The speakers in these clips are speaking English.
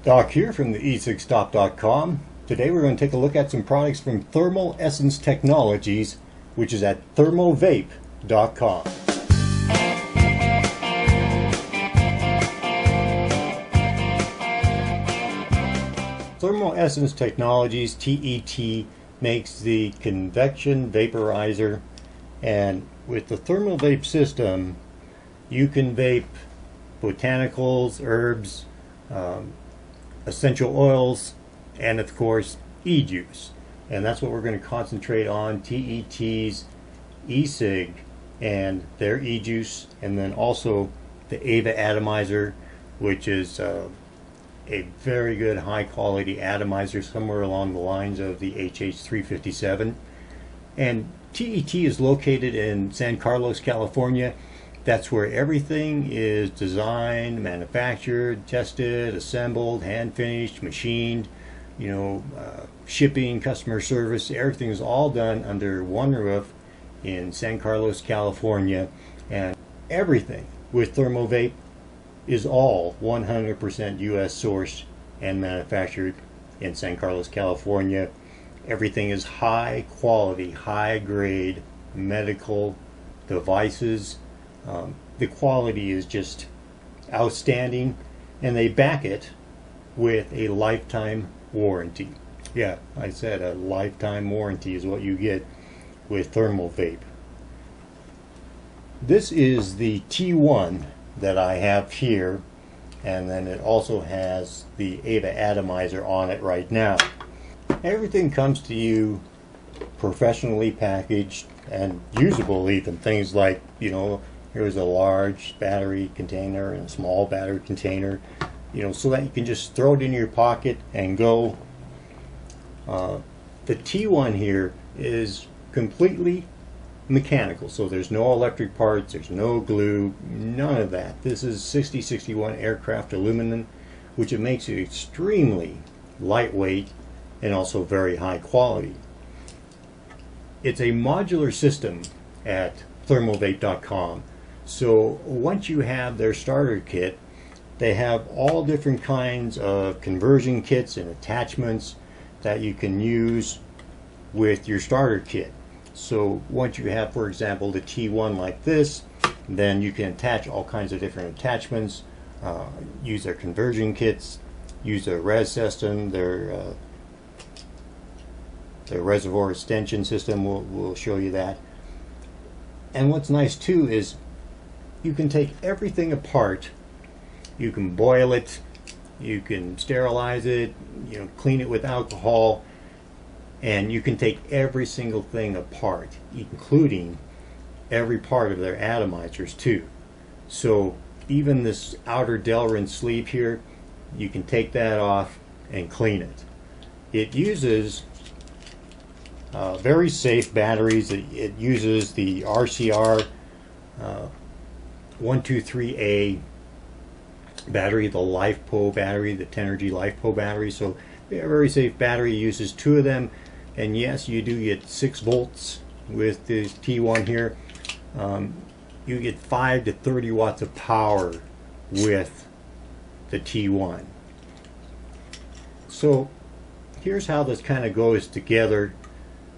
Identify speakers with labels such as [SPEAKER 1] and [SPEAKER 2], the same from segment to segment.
[SPEAKER 1] Doc here from TheEcigStop.com. Today we're going to take a look at some products from Thermal Essence Technologies, which is at ThermoVape.com. Thermal Essence Technologies, TET, makes the convection vaporizer, and with the ThermoVape system you can vape botanicals, herbs, essential oils, and of course e-juice. And that's what we're going to concentrate on: TET's e-cig and their e-juice, and then also the AVA Atomizer, which is a very good high quality atomizer, somewhere along the lines of the HH357. And TET is located in San Carlos, California. That's where everything is designed, manufactured, tested, assembled, hand finished, machined, shipping, customer service. Everything is all done under one roof in San Carlos, California. And everything with ThermoVape is all 100% US sourced and manufactured in San Carlos, California. Everything is high quality, high grade medical devices. The quality is just outstanding, and they back it with a lifetime warranty. Yeah, I said a lifetime warranty is what you get with ThermoVape. This is the T1 that I have here, and then it also has the AVA Atomizer on it right now. Everything comes to you professionally packaged and usable, even things like, here's a large battery container and a small battery container, so that you can just throw it in your pocket and go. The T1 here is completely mechanical, so there's no electric parts, there's no glue, none of that. This is 6061 aircraft aluminum, which it makes it extremely lightweight and also very high quality. It's a modular system at ThermoVape.com. So once you have their starter kit, they have all different kinds of conversion kits and attachments that you can use with your starter kit. So once you have, for example, the T1 like this, then you can attach all kinds of different attachments, use their conversion kits, use their res system, their reservoir extension system. We'll show you that. And what's nice too is you can take everything apart. You can boil it, you can sterilize it, clean it with alcohol, and you can take every single thing apart, including every part of their atomizers too. So even this outer Delrin sleeve here, you can take that off and clean it. It uses very safe batteries. It uses the RCR 123A battery, the LifePo battery, the Tenergy LifePo battery. So a very safe battery. It uses two of them, and yes, you do get 6 volts with this T1 here. You get 5 to 30 watts of power with the T1. So here's how this kind of goes together.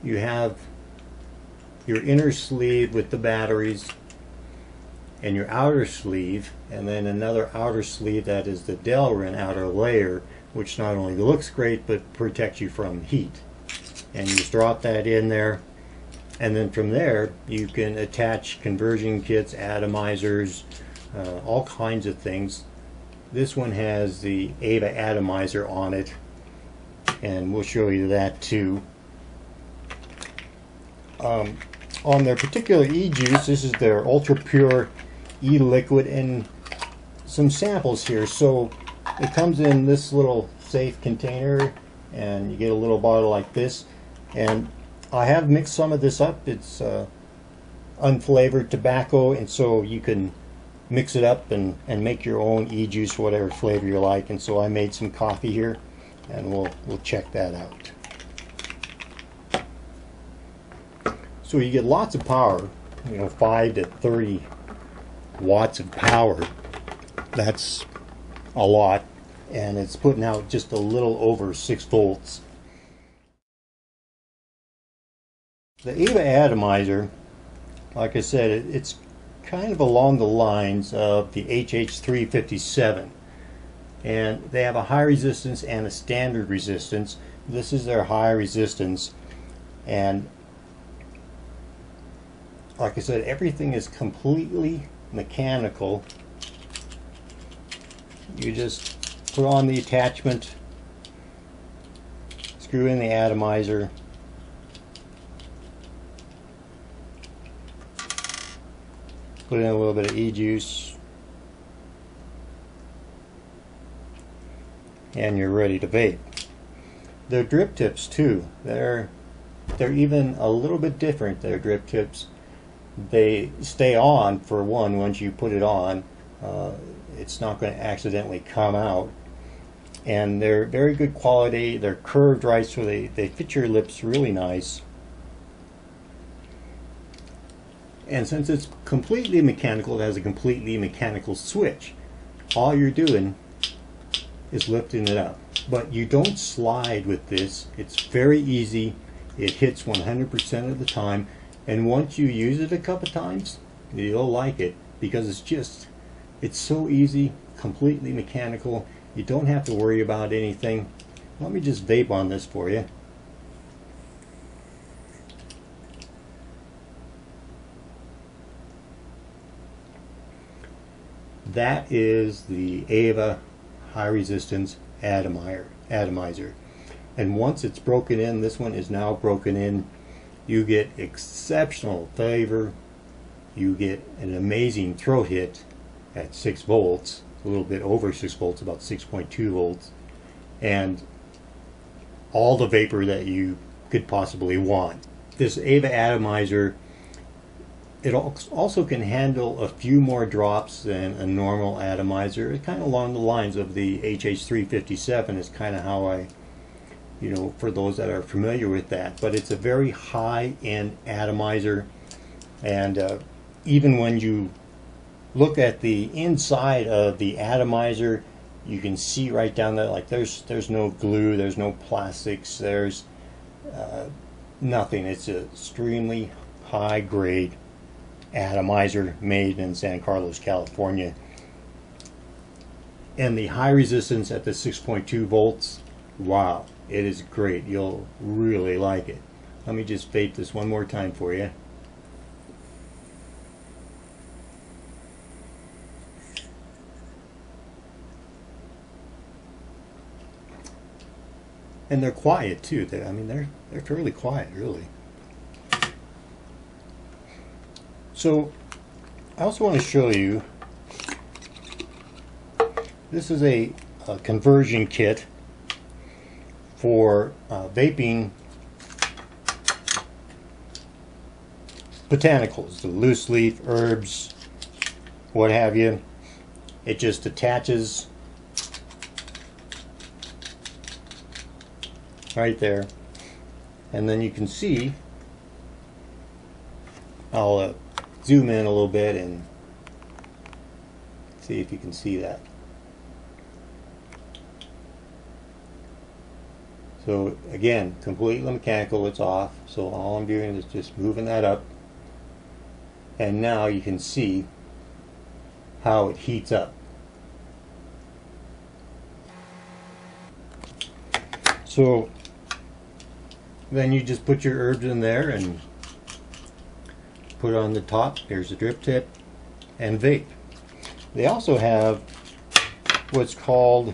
[SPEAKER 1] You have your inner sleeve with the batteries, and your outer sleeve, and then another outer sleeve that is the Delrin outer layer, which not only looks great but protects you from heat. And you just drop that in there, and then from there you can attach conversion kits, atomizers, all kinds of things. This one has the AVA Atomizer on it, and we'll show you that too. On their particular e-juice, this is their ultra pure e-liquid, and some samples here. So it comes in this little safe container, and you get a little bottle like this, and I have mixed some of this up. It's unflavored tobacco, and so you can mix it up and make your own e-juice, whatever flavor you like. And so I made some coffee here, and we'll check that out. So you get lots of power, 5 to 30 watts of power. That's a lot. and it's putting out just a little over 6 volts. The AVA Atomizer, like I said, it's kind of along the lines of the HH357, and they have a high resistance and a standard resistance. This is their high resistance, and like I said, everything is completely mechanical. You just put on the attachment, screw in the atomizer, put in a little bit of e-juice, and you're ready to vape. Their drip tips too, they're even a little bit different. Their drip tips, they stay on for one. Once you put it on, it's not going to accidentally come out, and they're very good quality. They're curved right, so they fit your lips really nice. And since it's completely mechanical, it has a completely mechanical switch. All you're doing is lifting it up, but you don't slide with this. It's very easy. It hits 100% of the time, and once you use it a couple times, you'll like it, because it's so easy, completely mechanical. You don't have to worry about anything. Let me just vape on this for you. That is the AVA high resistance atomizer. And once it's broken in, this one is now broken in, you get exceptional flavor. You get an amazing throat hit at 6 volts, a little bit over 6 volts, about 6.2 volts, and all the vapor that you could possibly want. This AVA Atomizer, it also can handle a few more drops than a normal atomizer. It's kind of along the lines of the HH357 is kind of how I, for those that are familiar with that. But it's a very high-end atomizer, and even when you look at the inside of the atomizer, you can see right down there, like there's no glue, there's no plastics, there's nothing. It's an extremely high-grade atomizer made in San Carlos, California. And the high resistance at the 6.2 volts, wow, it is great. You'll really like it. Let me just vape this one more time for you. And they're quiet too. They're fairly quiet, really. So I also want to show you, this is a conversion kit for vaping botanicals, the loose leaf, herbs, what have you. It just attaches right there, and then you can see, I'll zoom in a little bit and see if you can see that. So again, completely mechanical, it's off, so all I'm doing is just moving that up, and now you can see how it heats up. So then you just put your herbs in there and put it on the top. Here's the drip tip, and vape. They also have what's called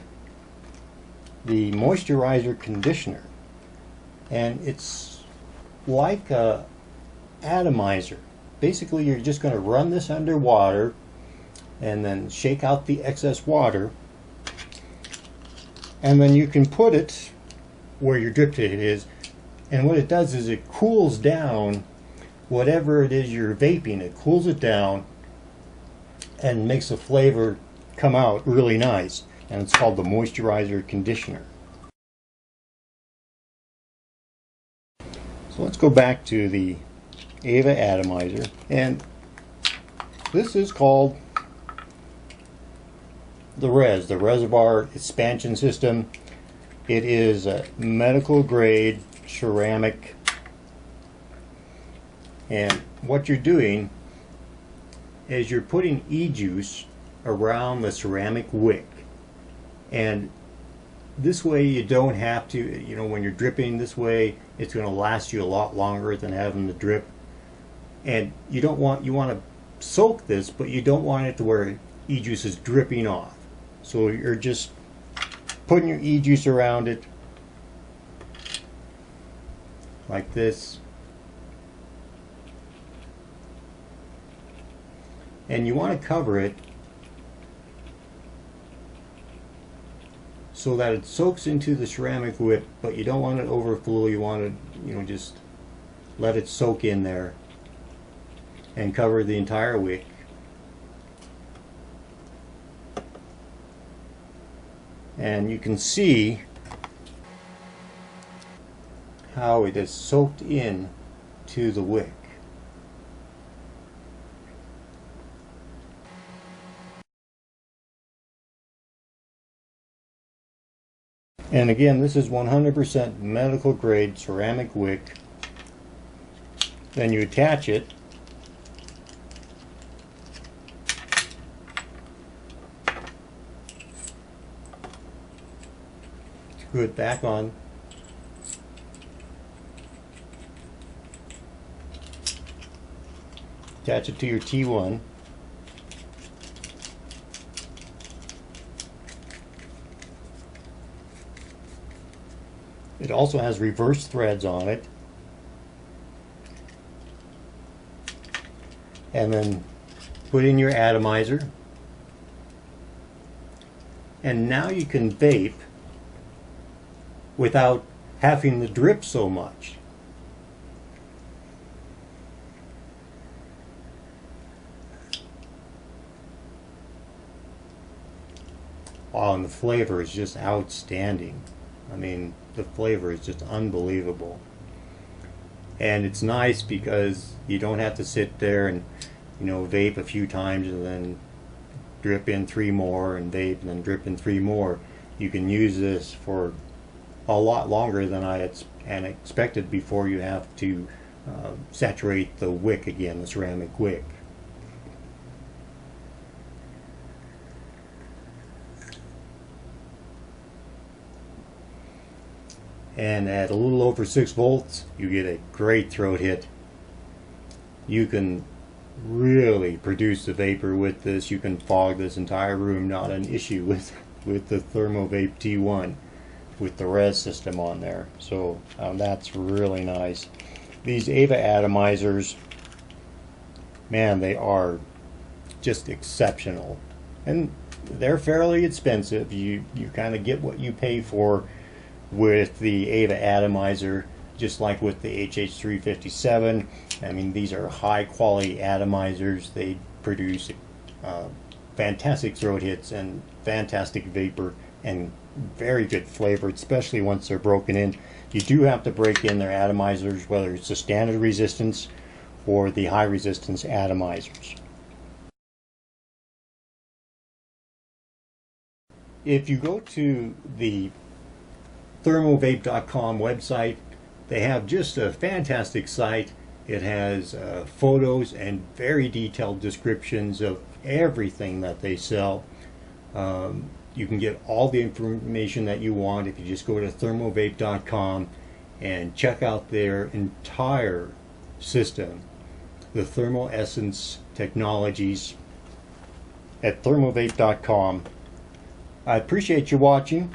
[SPEAKER 1] the moisturizer conditioner, and it's like a atomizer. Basically, you're just going to run this under water and then shake out the excess water, and then you can put it where your drip tip is, and what it does is it cools down whatever it is you're vaping. It cools it down and makes the flavor come out really nice, and it's called the moisturizer conditioner. So let's go back to the AVA Atomizer, and this is called the reservoir expansion system. It is a medical grade ceramic, and what you're doing is you're putting e-juice around the ceramic wick, and this way you don't have to, you know, when you're dripping this way, it's going to last you a lot longer than having the drip. And you want to soak this, but you don't want it to where e-juice is dripping off. So you're just putting your e-juice around it like this, and you want to cover it so that it soaks into the ceramic wick, but you don't want it to overflow. You want to, you know, just let it soak in there and cover the entire wick. And you can see how it is soaked in to the wick. And again, this is 100% medical grade ceramic wick. Then you attach it. Screw it back on. Attach it to your T1. It also has reverse threads on it. And then put in your atomizer. And now you can vape without having to drip so much. Oh, and the flavor is just outstanding. I mean, the flavor is just unbelievable. And it's nice because you don't have to sit there and, you know, vape a few times and then drip in 3 more and vape and then drip in 3 more. You can use this for a lot longer than I had expected before you have to saturate the wick again, the ceramic wick. And at a little over 6 volts, you get a great throat hit. You can really produce the vapor with this. You can fog this entire room, not an issue with the ThermoVape T1 with the res system on there. So that's really nice. These AVA Atomizers, man, they are just exceptional. And they're fairly expensive. You kind of get what you pay for with the AVA Atomizer, just like with the HH357. I mean, these are high quality atomizers. They produce fantastic throat hits and fantastic vapor and very good flavor, especially once they're broken in. You do have to break in their atomizers, whether it's the standard resistance or the high resistance atomizers. If you go to the ThermoVape.com website, they have just a fantastic site. It has photos and very detailed descriptions of everything that they sell. You can get all the information that you want if you just go to ThermoVape.com and check out their entire system, the Thermal Essence technologies, at ThermoVape.com. I appreciate you watching.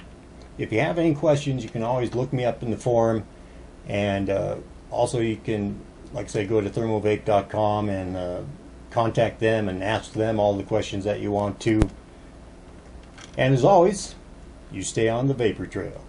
[SPEAKER 1] If you have any questions, you can always look me up in the forum, and also you can, like I say, go to ThermoVape.com and contact them and ask them all the questions that you want to. And as always, you stay on the vapor trail.